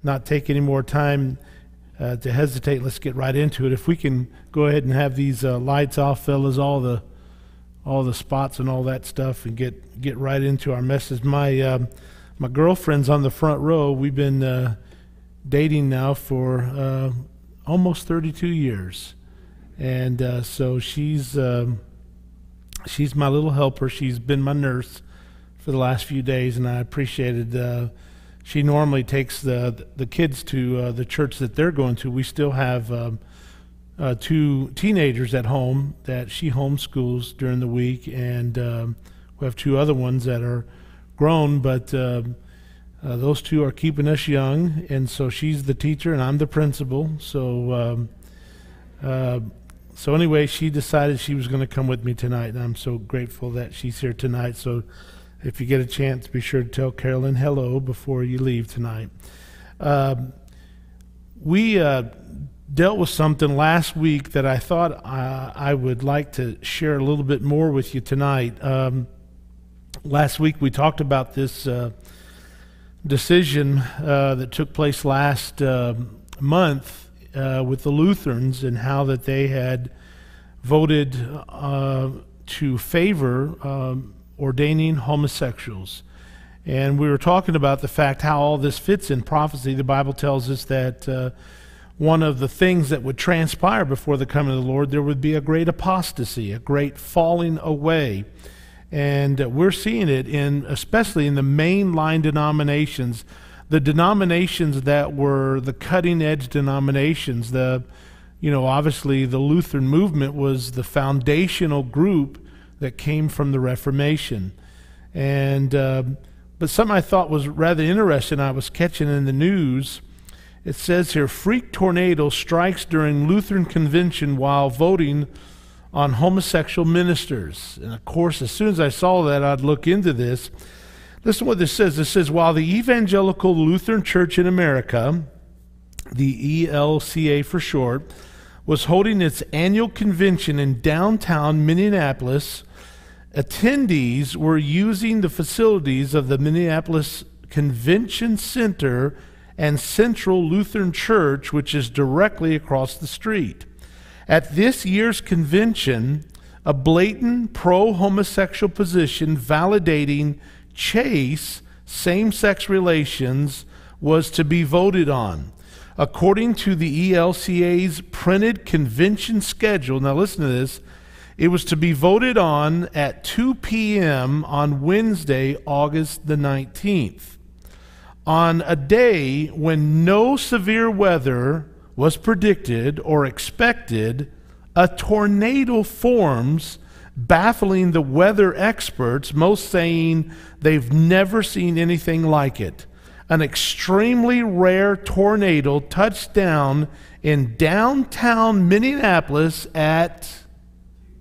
not take any more time to hesitate. Let's get right into it. If we can go ahead and have these lights off, fellas, all the spots and all that stuff, and get right into our message. My girlfriend's on the front row. We've been dating now for almost 32 years, and so she's my little helper. She's been my nurse for the last few days, and I appreciated. She normally takes the kids to the church that they're going to. We still have two teenagers at home that she homeschools during the week, and we have two other ones that are grown, but those two are keeping us young, and so she's the teacher and I'm the principal. So anyway, she decided she was going to come with me tonight, and I'm so grateful that she's here tonight. So if you get a chance, be sure to tell Carolyn hello before you leave tonight. We dealt with something last week that I thought I would like to share a little bit more with you tonight. Last week we talked about this decision that took place last month with the Lutherans, and how that they had voted to favor ordaining homosexuals. And we were talking about the fact how all this fits in prophecy. The Bible tells us that one of the things that would transpire before the coming of the Lord, there would be a great apostasy, a great falling away. And we're seeing it especially in the mainline denominations, the denominations that were the cutting edge denominations. Obviously the Lutheran movement was the foundational group that came from the Reformation. And but something I thought was rather interesting, I was catching in the news. It says here, freak tornado strikes during Lutheran convention while voting on homosexual ministers. And of course, as soon as I saw that, I'd look into this. Listen to what this says. It says, while the Evangelical Lutheran Church in America, the ELCA for short, was holding its annual convention in downtown Minneapolis, attendees were using the facilities of the Minneapolis Convention Center and Central Lutheran Church, which is directly across the street. At this year's convention, a blatant pro-homosexual position validating chaste same-sex relations was to be voted on. According to the ELCA's printed convention schedule, now listen to this, it was to be voted on at 2 p.m. on Wednesday, August the 19th. On a day when no severe weather was predicted or expected, a tornado forms, baffling the weather experts, most saying they've never seen anything like it. An extremely rare tornado touched down in downtown Minneapolis at,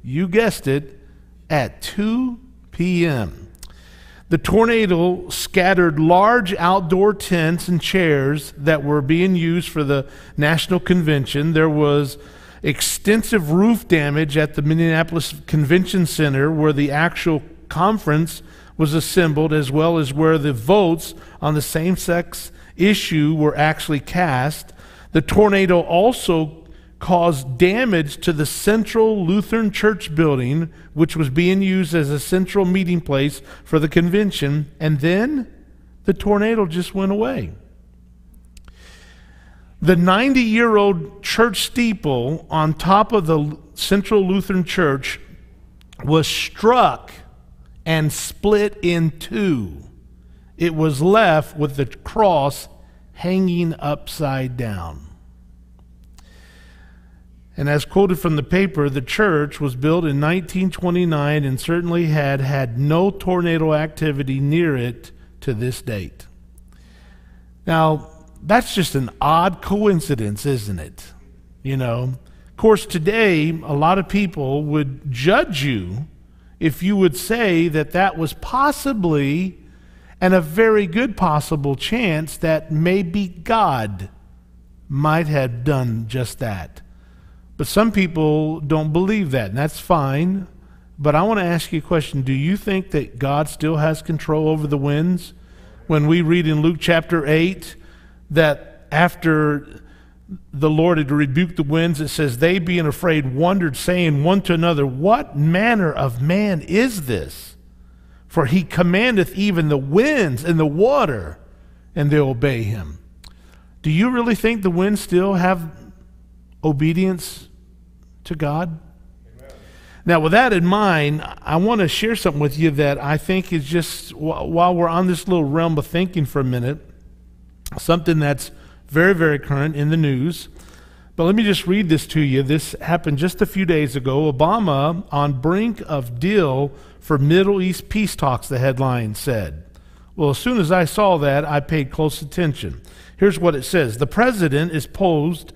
you guessed it, at 2 p.m. The tornado scattered large outdoor tents and chairs that were being used for the National Convention. There was extensive roof damage at the Minneapolis Convention Center, where the actual conference was assembled, as well as where the votes on the same-sex issue were actually cast. The tornado also caused damage to the Central Lutheran Church building, which was being used as a central meeting place for the convention, and then the tornado just went away. The 90-year-old church steeple on top of the Central Lutheran Church was struck and split in two. It was left with the cross hanging upside down. And as quoted from the paper, the church was built in 1929 and certainly had no tornado activity near it to this date. Now, that's just an odd coincidence, isn't it? Of course, today, a lot of people would judge you if you would say that that was possibly, and a very good possible chance, that maybe God might have done just that. But some people don't believe that, and that's fine. But I want to ask you a question. Do you think that God still has control over the winds? When we read in Luke chapter 8 that after the Lord had rebuked the winds, it says, they being afraid wondered, saying one to another, what manner of man is this? For he commandeth even the winds and the water, and they obey him. Do you really think the winds still have obedience to God? Amen. Now, with that in mind, I want to share something with you that I think is just, while we're on this little realm of thinking for a minute, something that's very, very current in the news. But let me just read this to you. This happened just a few days ago. Obama on brink of deal for Middle East peace talks, the headline said. Well, as soon as I saw that, I paid close attention. Here's what it says. The president is poised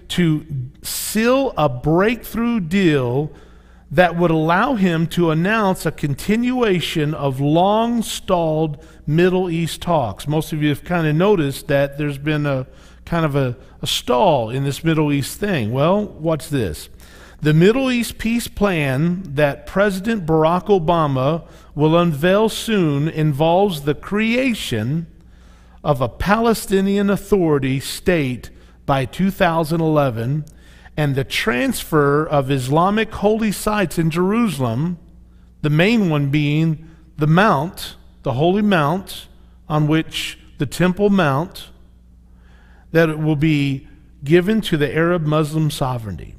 to seal a breakthrough deal that would allow him to announce a continuation of long-stalled Middle East talks. Most of you have kind of noticed that there's been a kind of a stall in this Middle East thing. Well, what's this? The Middle East peace plan that President Barack Obama will unveil soon involves the creation of a Palestinian Authority state by 2011 and the transfer of Islamic holy sites in Jerusalem, the main one being the Mount, the Holy Mount, on which the Temple Mount, that it will be given to the Arab Muslim sovereignty.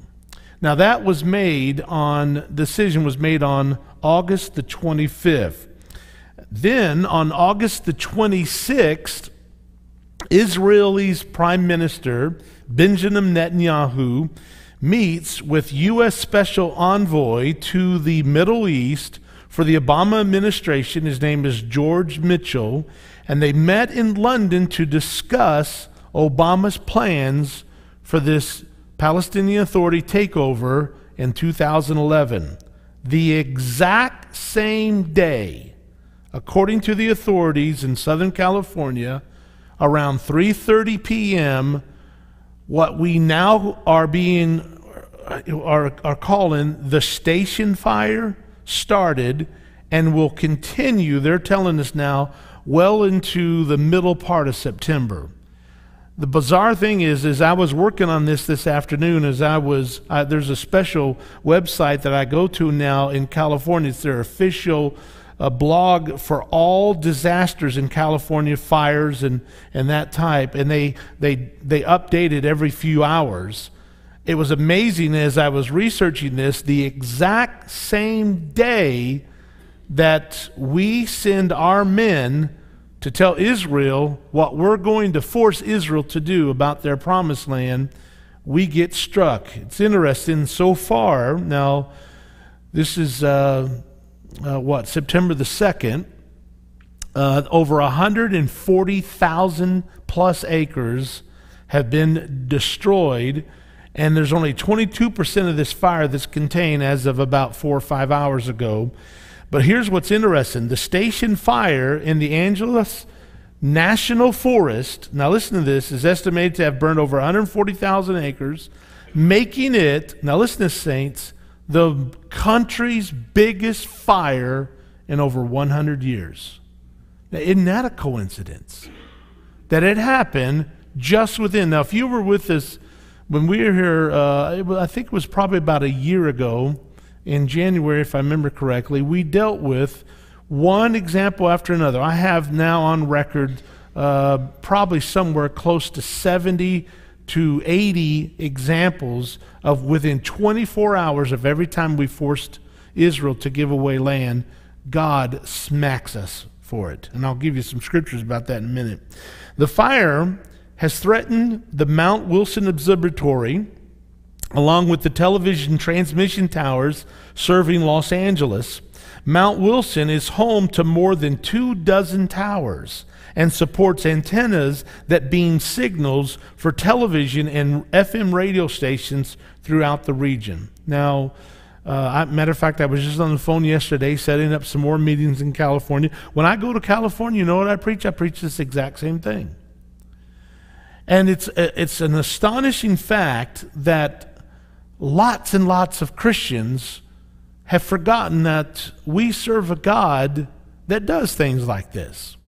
Now that was decision was made on August the 25th. Then on August the 26th, Israel's Prime Minister Benjamin Netanyahu meets with U.S. Special Envoy to the Middle East for the Obama administration. His name is George Mitchell, and they met in London to discuss Obama's plans for this Palestinian Authority takeover in 2011. The exact same day, according to the authorities in Southern California, around 3:30 p.m., what we now are calling the station fire started and will continue, they're telling us now, well into the middle part of September. The bizarre thing is I was working on this afternoon, there's a special website that I go to now in California. It's their official blog for all disasters in California, fires and that type, and they update it every few hours. It was amazing as I was researching this, the exact same day that we send our men to tell Israel what we're going to force Israel to do about their promised land, we get struck. It's interesting so far. Now, this is September the 2nd. Over 140,000 plus acres have been destroyed, and there's only 22% of this fire that's contained as of about 4 or 5 hours ago. But here's what's interesting. The station fire in the Angeles National Forest, now listen to this, is estimated to have burned over 140,000 acres, making it, now listen to this, saints, the country's biggest fire in over 100 years. Now, isn't that a coincidence? That it happened just within. Now, if you were with us when we were here, I think it was probably about a year ago, in January, if I remember correctly, we dealt with one example after another. I have now on record probably somewhere close to 70 to 80 examples of within 24 hours of every time we forced Israel to give away land, God smacks us for it. And I'll give you some scriptures about that in a minute. The fire has threatened the Mount Wilson Observatory, along with the television transmission towers serving Los Angeles. Mount Wilson is home to more than 24 towers and supports antennas that beam signals for television and FM radio stations throughout the region. Now, matter of fact, I was just on the phone yesterday setting up some more meetings in California. When I go to California, you know what I preach? I preach this exact same thing. And it's an astonishing fact that lots and lots of Christians have forgotten that we serve a God that does things like this.